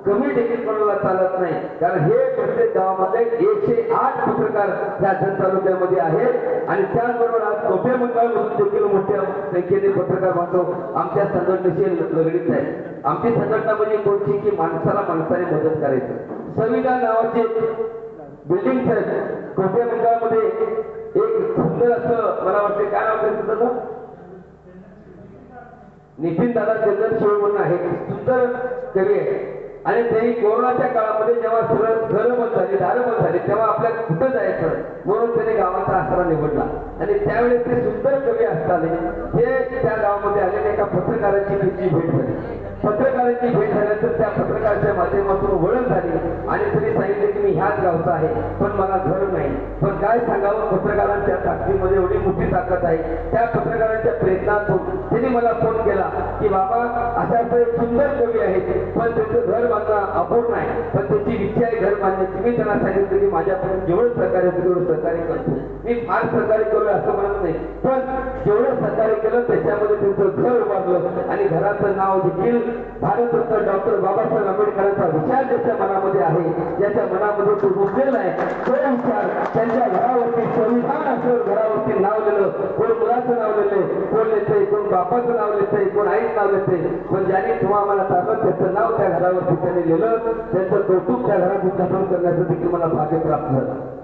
कमी देखील कोणाला चालत नाही, कारण हे प्रत्येक गावामध्ये 108 पत्रकार त्या जत तालुक्यामध्ये आहेत आणि त्याचबरोबर आज कोठे मंडळामधून देखील मोठ्या संख्येने पत्रकार बांधव आमच्या संघटनेशी लगडीत आहेत. आमची संघटना म्हणजे कोणती की माणसाला माणसाने मदत करायचं. संविधान नावाचे बिल्डिंग आहेत कोठे मंडळामध्ये. एक सुंदर असं मला वाटते काय नाव त्याचं नितीन दादा चंद्रशिव म्हणून आहे, सुंदर कवी आहे आणि त्यांनी कोरोनाच्या काळामध्ये जेव्हा सगळं घरं बंद झाली दारं बंद झाली तेव्हा आपल्या कुठं जायचं म्हणून त्याने गावाचा आसरा निवडला आणि त्यावेळेस ते सुंदर कवी असताना हे त्या गावामध्ये आलेल्या एका पत्रकाराची त्यांची भेट झाली. पत्रकाराची भेट झाल्यानंतर त्या पत्रकाराच्या माध्यमातून ओळख झाली आणि त्यांनी सांगितले की मी ह्याच गावचा आहे पण मला घर नाही. पण काय सांगावं, पत्रकारांच्या ताकदीमध्ये एवढी मोठी ताकद आहे. त्या पत्रकारांच्या प्रयत्नातून त्यांनी मला फोन केला की बाबा अशा सुंदर कवी आहेत पण त्यांचं घर बांधणं अपूर्ण आहे, पण त्यांची इच्छा आहे घर बांधण्याची. मी त्यांना सांगितलं की माझ्यापर्यंत जेवढं सहकार्य तेवढं सहकार्य करतो. मी फार सहकार्य केलं असं म्हणत नाही, पण जेवढं सहकार्य केलं त्याच्यामध्ये त्यांचं घर उभारलं आणि घराचं नाव देखील भारतरत्न डॉक्टर बाबासाहेब आंबेडकरांचा विचार ज्याच्या मनामध्ये आहे, ज्याच्या मनामध्ये तो रुजलेला आहे, तो विचार त्यांच्या घरावरती संविधान असं घरावरती नाव लिहिलं. कोण मुलाचं नाव लिहिलंय, कोण लिहितंय, कोण बापाचं नाव लिहितंय, कोण आईचं नाव लिहितंय, पण ज्याने तुम्हा मला टाकलं त्याचं नाव त्या घरावरती त्याने लिहिलं. त्यांचं कौतुक त्या घरात उद्घाटन करण्याचं देखील मला भाग्य प्राप्त झालं.